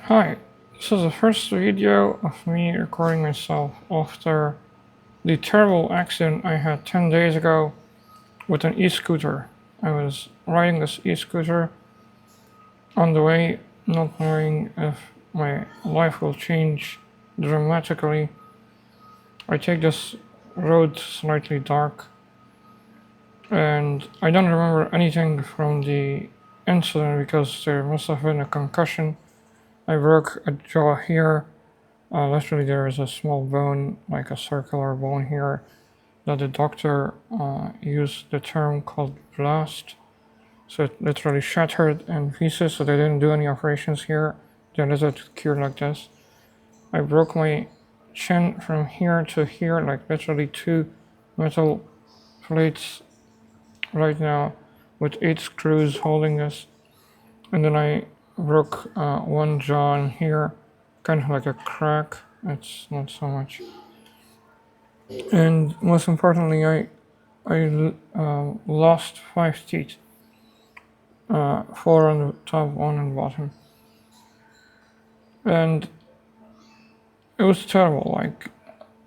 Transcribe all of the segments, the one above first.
Hi, this is the first video of me recording myself after the terrible accident I had 10 days ago with an e-scooter. I was riding this e-scooter on the way, not knowing if my life will change dramatically. I take this road slightly dark, and I don't remember anything from the incident because there must have been a concussion. I broke a jaw here. Literally, there is a small bone, like a circular bone here, that the doctor used the term called blast. So it literally shattered in pieces, so they didn't do any operations here. They let it cure like this. I broke my chin from here to here, like literally two metal plates right now with 8 screws holding this. And then I broke one jaw in here, kind of like a crack. It's not so much. And most importantly, I lost 5 teeth, 4 on the top, 1 on the bottom, and it was terrible. Like,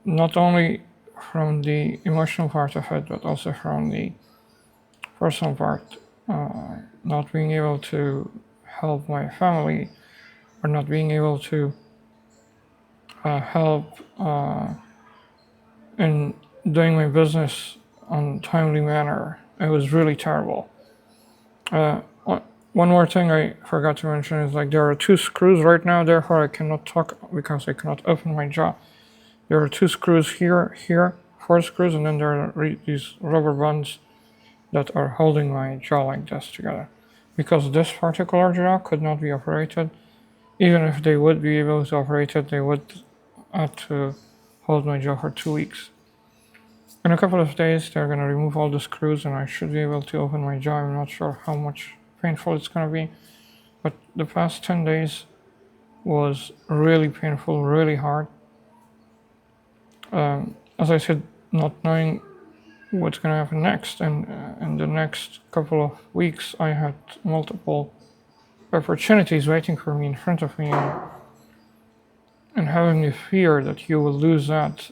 not only from the emotional part of it, but also from the personal part. Not being able to help my family, or not being able to help in doing my business on a timely manner. It was really terrible. Uh, One more thing I forgot to mention is like there are 2 screws right now, therefore I cannot talk because I cannot open my jaw. There are 2 screws here, 4 screws, and then there are these rubber bands that are holding my jaw like this together. Because this particular jaw could not be operated, even if they would be able to operate it, they would have to hold my jaw for 2 weeks. In a couple of days, they're going to remove all the screws and I should be able to open my jaw. I'm not sure how much painful it's going to be, but the past 10 days was really painful, really hard. As I said, not knowing what's going to happen next, and in the next couple of weeks, I had multiple opportunities waiting for me in front of me, and having the fear that you will lose that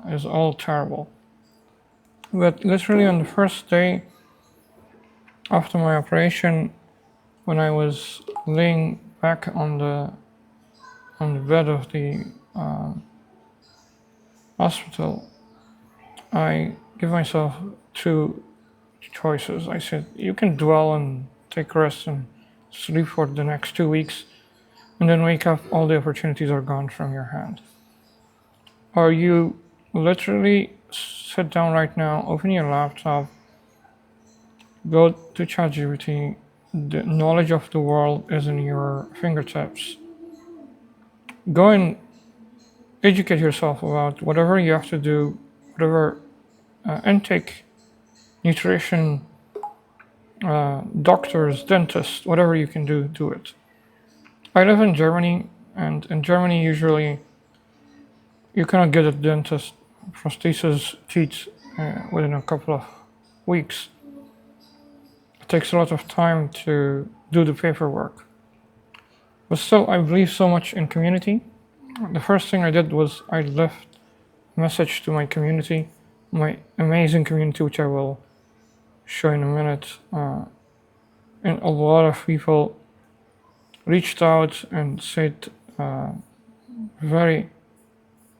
is all terrible. But literally on the first day after my operation, when I was laying back on the bed of the hospital, I give myself 2 choices. I said, you can dwell and take rest and sleep for the next 2 weeks, and then wake up, all the opportunities are gone from your hand. Or you literally sit down right now, open your laptop, go to ChatGPT. The knowledge of the world is in your fingertips. Go and educate yourself about whatever you have to do, whatever intake, nutrition, doctors, dentists, whatever you can do it. I live in Germany, and in Germany, usually you cannot get a dentist prosthesis teeth within a couple of weeks. It takes a lot of time to do the paperwork. But still, I believe so much in community. The first thing I did was I left a message to my community, my amazing community, which I will show in a minute. And a lot of people reached out and said very,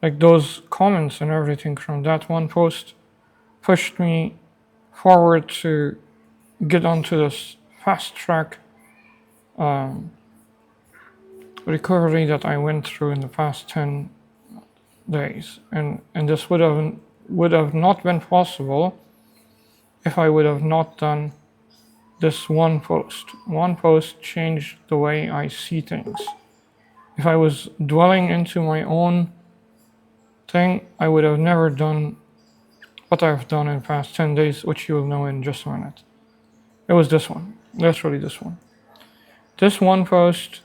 like, those comments and everything from that one post pushed me forward to get onto this fast track recovery that I went through in the past 10 days. And this would have not been possible if I would have not done this one post. One post changed the way I see things. If I was dwelling into my own thing, I would have never done what I've done in the past 10 days, which you'll know in just a minute. It was this one, literally this one. This one post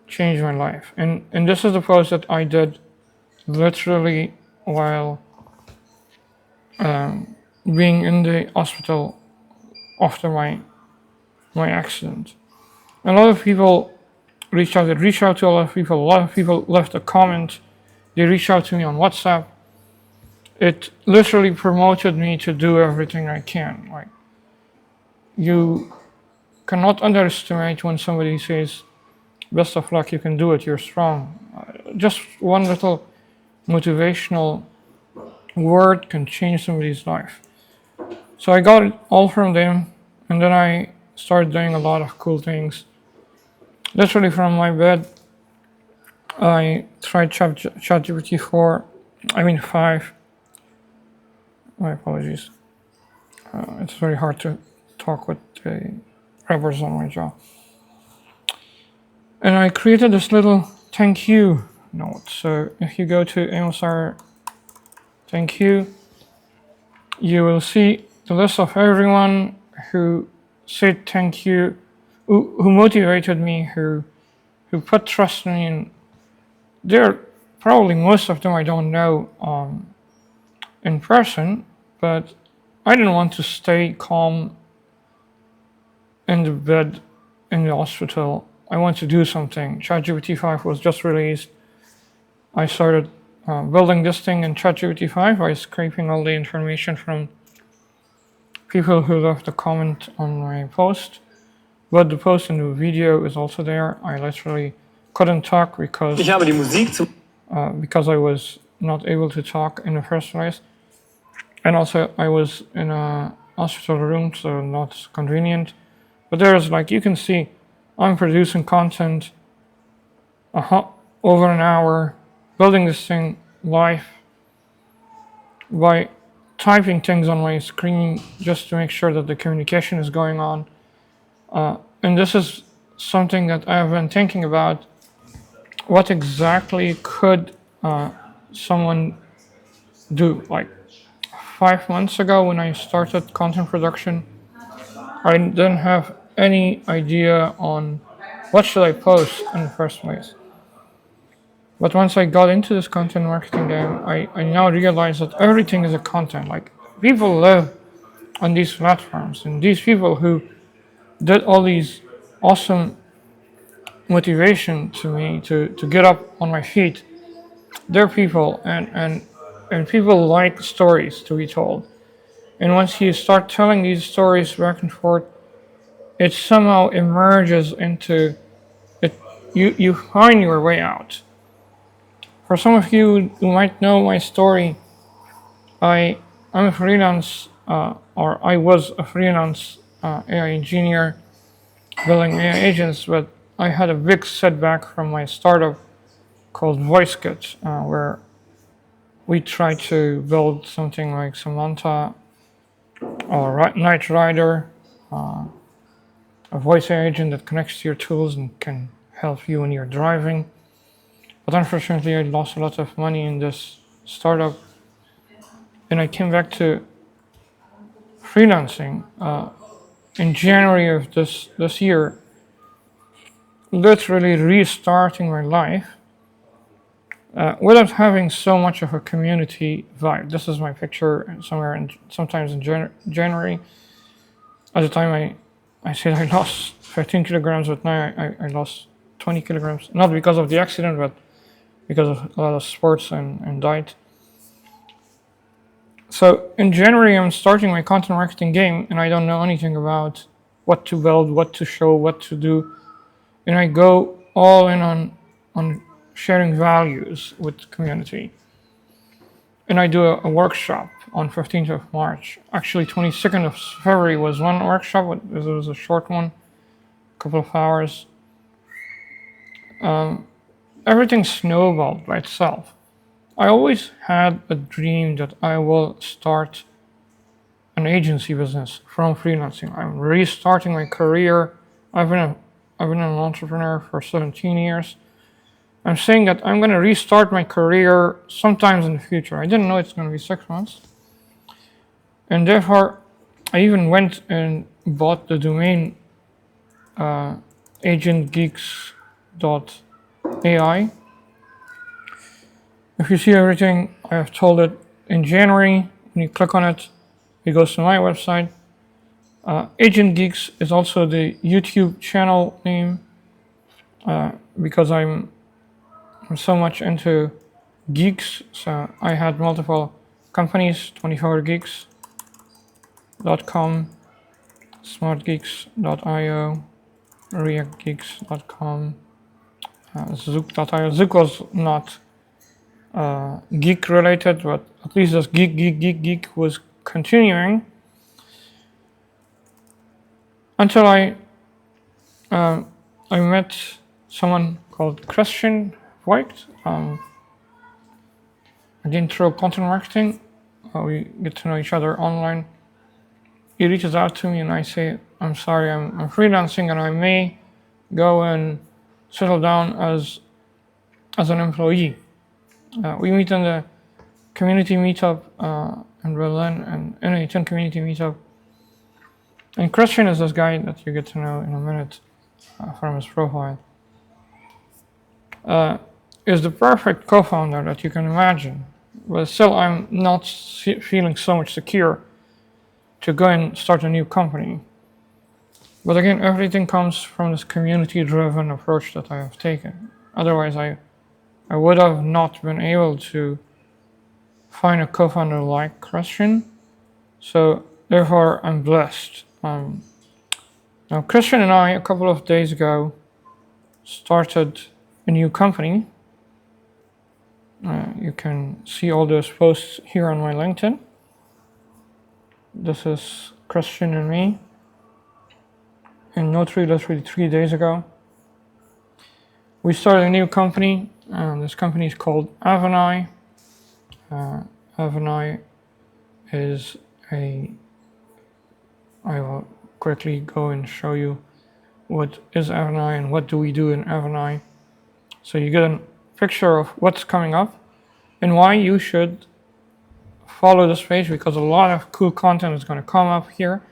changed my life. And this is the post that I did literally while being in the hospital after my accident. A lot of people reached out to a lot of people. A lot of people left a comment. They reached out to me on WhatsApp. It literally promoted me to do everything I can. Like, you cannot underestimate when somebody says, "Best of luck, you can do it, you're strong." Just one little motivational word can change somebody's life. So I got it all from them, and then I started doing a lot of cool things. Literally from my bed, I tried ChatGPT 5. My apologies. It's very hard to talk with the rubbers on my jaw. And I created this little thank you note. So if you go to Amosar thank you, you will see the list of everyone who said thank you, who motivated me, who put trust in me. And they're probably most of them I don't know in person, but I didn't want to stay calm in the bed in the hospital. I want to do something. ChatGPT 5 was just released. I started building this thing in ChatGPT 5 by scraping all the information from people who left a comment on my post. But the post and the video is also there. I literally couldn't talk because I was not able to talk in the first place. And also I was in a hospital room, so not convenient. But there's, like, you can see, I'm producing content over an hour, building this thing live by typing things on my screen just to make sure that the communication is going on. And this is something that I have been thinking about. What exactly could someone do? Like 5 months ago when I started content production, I didn't have any idea on what should I post in the first place. But once I got into this content marketing game, I now realize that everything is a content. Like, people live on these platforms, and these people who did all these awesome motivation to me to get up on my feet, they're people, and people like stories to be told. And once you start telling these stories back and forth, it somehow emerges into it. You find your way out. For some of you who might know my story, I'm a freelance, or I was a freelance AI engineer building AI agents, but I had a big setback from my startup called VoiceKit, where we tried to build something like Samantha or Knight Rider, a voice AI agent that connects to your tools and can help you when you're driving. But unfortunately, I lost a lot of money in this startup, and I came back to freelancing in January of this year, literally restarting my life without having so much of a community vibe. This is my picture sometimes in January. At the time I said I lost 15 kilograms, but now I lost 20 kilograms, not because of the accident, but because of a lot of sports and diet. So in January, I'm starting my content marketing game, and I don't know anything about what to build, what to show, what to do. And I go all in on sharing values with the community. And I do a workshop on 15th of March. Actually, 22nd of February was one workshop. It was a short one, a couple of hours. Everything snowballed by itself. I always had a dream that I will start an agency business from freelancing. I'm restarting my career. I've been an entrepreneur for 17 years. I'm saying that I'm going to restart my career sometimes in the future. I didn't know it's going to be 6 months. And therefore, I even went and bought the domain agentgeeks.ai. If you see everything I have told it in January, when you click on it, it goes to my website. Agent Geeks is also the YouTube channel name. because I'm so much into geeks, so I had multiple companies, 24geeks.com, smartgeeks.io, reactgeeks.com, zook.io. Zook was not geek related, but at least this geek was continuing until I met someone called Christian Voigt. Again, through content marketing, we get to know each other online. He reaches out to me and I say, I'm sorry, I'm freelancing and I may go and settle down as an employee. We meet in the community meetup in Berlin and N18 community meetup. And Christian is this guy that you get to know in a minute from his profile. Is the perfect co-founder that you can imagine. But still, I'm not feeling so much secure to go and start a new company. But again, everything comes from this community-driven approach that I have taken. Otherwise, I would have not been able to find a co-founder like Christian. So therefore, I'm blessed. Now, Christian and I, a couple of days ago, started a new company. You can see all those posts here on my LinkedIn. This is Christian and me in Notary literally 3 days ago. We started a new company. This company is called Avenai. Avenai is I will quickly go and show you what is Avenai and what do we do in Avenai. So you get a picture of what's coming up and why you should follow this page, because a lot of cool content is going to come up here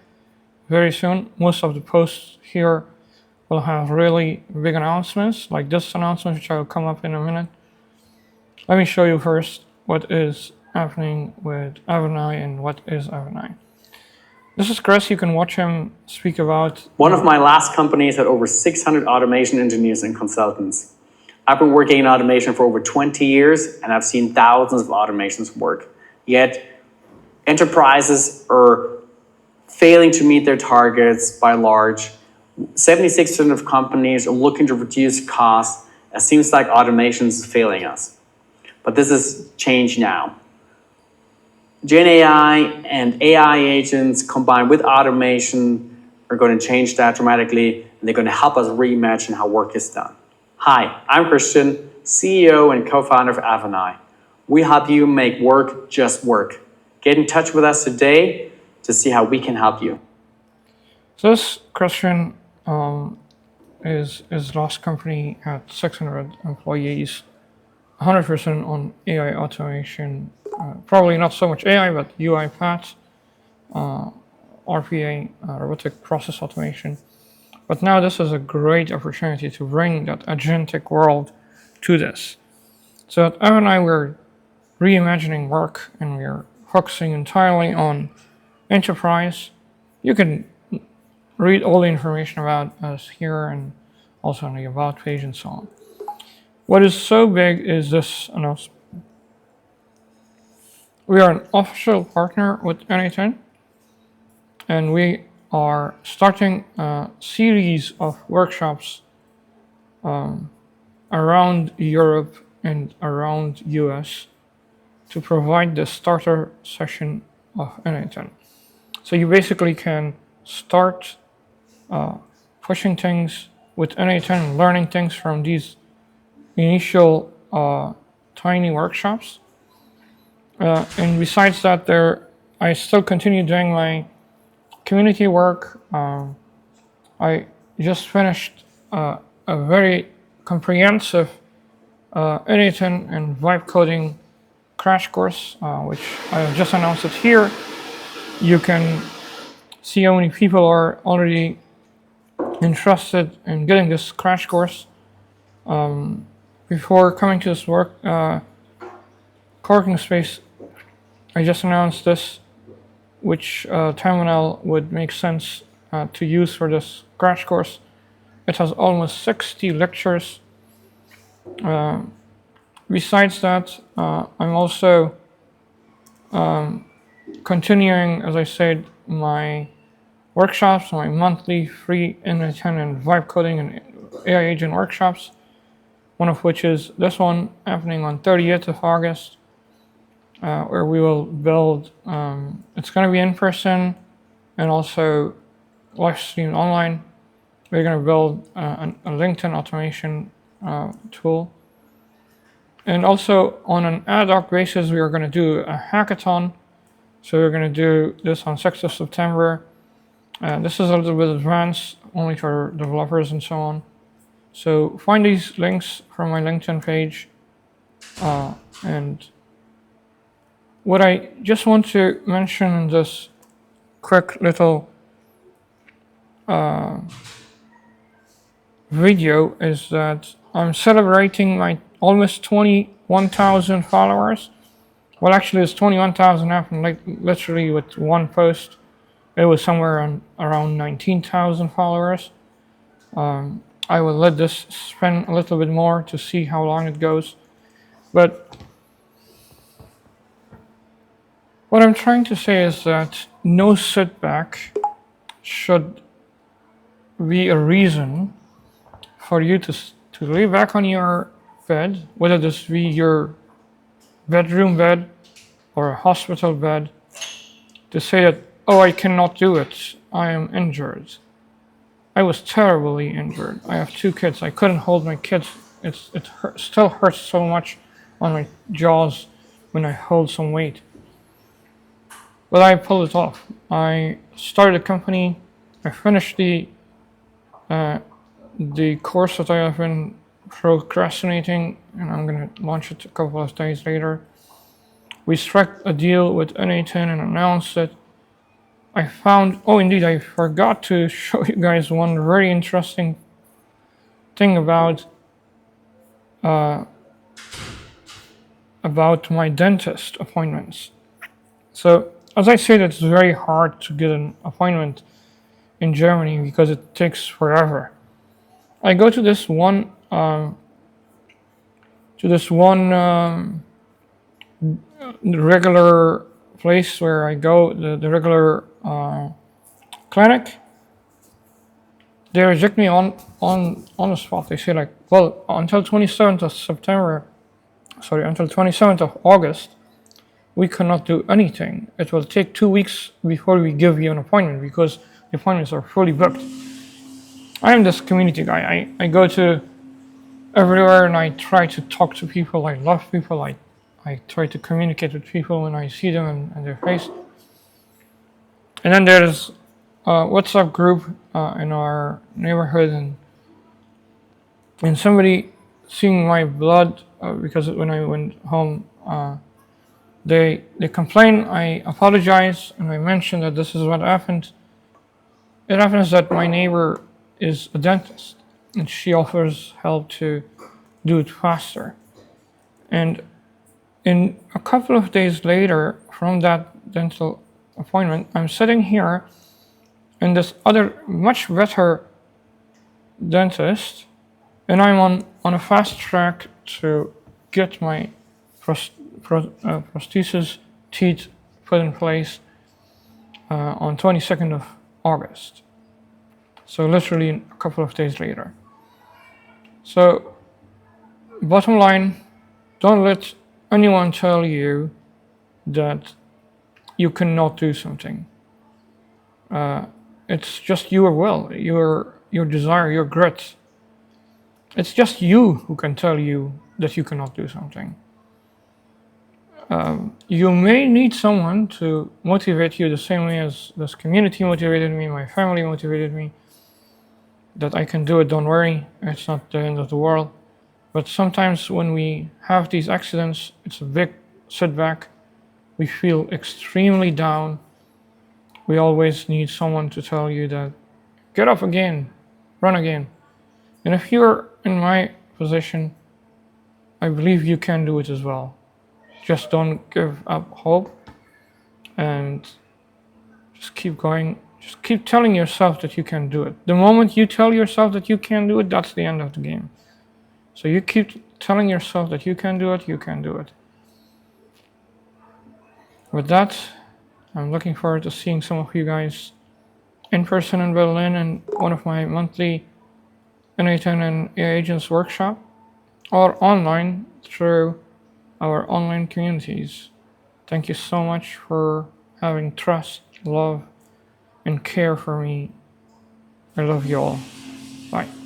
very soon. Most of the posts here will have really big announcements, like this announcement, which I will come up in a minute. Let me show you first what is happening with Avenai and what is Avenai. This is Chris. You can watch him speak about... One of my last companies had over 600 automation engineers and consultants. I've been working in automation for over 20 years and I've seen thousands of automations work. Yet enterprises are failing to meet their targets by large. 76% of companies are looking to reduce costs. It seems like automation is failing us. But this is changed now. Gen AI and AI agents combined with automation are going to change that dramatically, and they're going to help us reimagine how work is done. Hi, I'm Christian, CEO and co-founder of Avenai. We help you make work just work. Get in touch with us today to see how we can help you. So this Christian his last company had 600 employees, 100% on AI automation. Probably not so much AI, but UiPath, RPA, robotic process automation. But now this is a great opportunity to bring that agentic world to this. So at Avenai, we're reimagining work and we're focusing entirely on enterprise. You can read all the information about us here and also on the About page and so on. What is so big is this announcement. We are an official partner with N18 and we are starting a series of workshops around Europe and around US to provide the starter session of N18. So you basically can start pushing things with N18, learning things from these initial tiny workshops. And besides that, I still continue doing my community work. I just finished a very comprehensive N18 and vibe coding crash course, which I have just announced it here. You can see how many people are already interested in getting this crash course. Before coming to this co-working space, I just announced this, which terminal would make sense to use for this crash course. It has almost 60 lectures Besides that, I'm also continuing, as I said, my workshops, my monthly free independent vibe coding and AI agent workshops, one of which is this one happening on 30th of August, where we will build, it's going to be in person and also live streamed online. We're going to build a LinkedIn automation tool. And also on an ad hoc basis, we are going to do a hackathon. So we're going to do this on 6th of September. This is a little bit advanced, only for developers and so on. So find these links from my LinkedIn page. And what I just want to mention in this quick little video is that I'm celebrating my almost 21,000 followers. Well, actually, it's 21,000 happened like literally with one post. It was somewhere around 19,000 followers. I will let this spin a little bit more to see how long it goes. But what I'm trying to say is that no setback should be a reason for you to lay back on your bed, whether this be your bedroom bed or a hospital bed, to say that, oh, I cannot do it, I am injured. I was terribly injured. I have 2 kids. I couldn't hold my kids. It still hurts so much on my jaws when I hold some weight. But I pulled it off. I started a company. I finished the course that I have been procrastinating, and I'm going to launch it a couple of days later. We struck a deal with NA10 and announced it. I found, oh, indeed, I forgot to show you guys one very interesting thing about my dentist appointments. So, as I said, it's very hard to get an appointment in Germany because it takes forever. I go to this one regular place where I go, the regular clinic. They reject me on the spot. They say like, well, until 27th of August, we cannot do anything. It will take 2 weeks before we give you an appointment because the appointments are fully booked. I am this community guy. I go to everywhere and I try to talk to people. I love people. I try to communicate with people when I see them in their face. And then there's a WhatsApp group in our neighborhood, and somebody seeing my blood because when I went home, they complain. I apologize and I mention that this is what happened. It happens that my neighbor is a dentist and she offers help to do it faster. And in a couple of days later from that dental appointment, I'm sitting here in this other much better dentist, and I'm on a fast track to get my prosthesis teeth put in place on 22nd of August. So literally a couple of days later. So bottom line, don't let anyone tell you that you cannot do something. It's just your will, your desire, your grit. It's just you who can tell you that you cannot do something. You may need someone to motivate you the same way as this community motivated me, my family motivated me, that I can do it, don't worry, it's not the end of the world. But sometimes when we have these accidents, it's a big setback. We feel extremely down. We always need someone to tell you that, get up again, run again. And if you're in my position, I believe you can do it as well. Just don't give up hope and just keep going. Just keep telling yourself that you can do it. The moment you tell yourself that you can do it, that's the end of the game. So you keep telling yourself that you can do it, you can do it. With that, I'm looking forward to seeing some of you guys in person in Berlin in one of my monthly N8N and AI Agents workshop, or online through our online communities. Thank you so much for having trust, love, and care for me. I love you all. Bye.